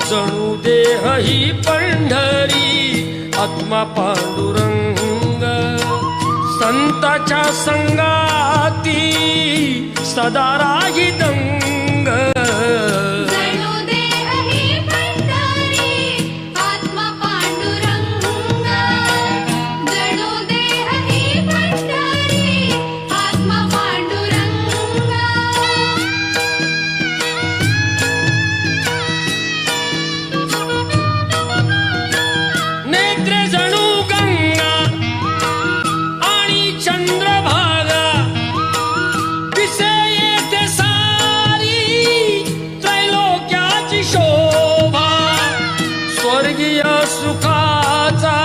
जणू देह ही पंढरी आत्मा पांडुरंग संताच्या संगाती सदा राही दंग जणू देह ही पंढरी आत्मा पांडुरंग जणू देह ही पंढरी आत्मा पांडुरंग नेत्रे जणू गंगा आणि चंद्रभागा दिसे येथे सारी त्रैलोक्याची शोभा स्वर्गीय सुखाचा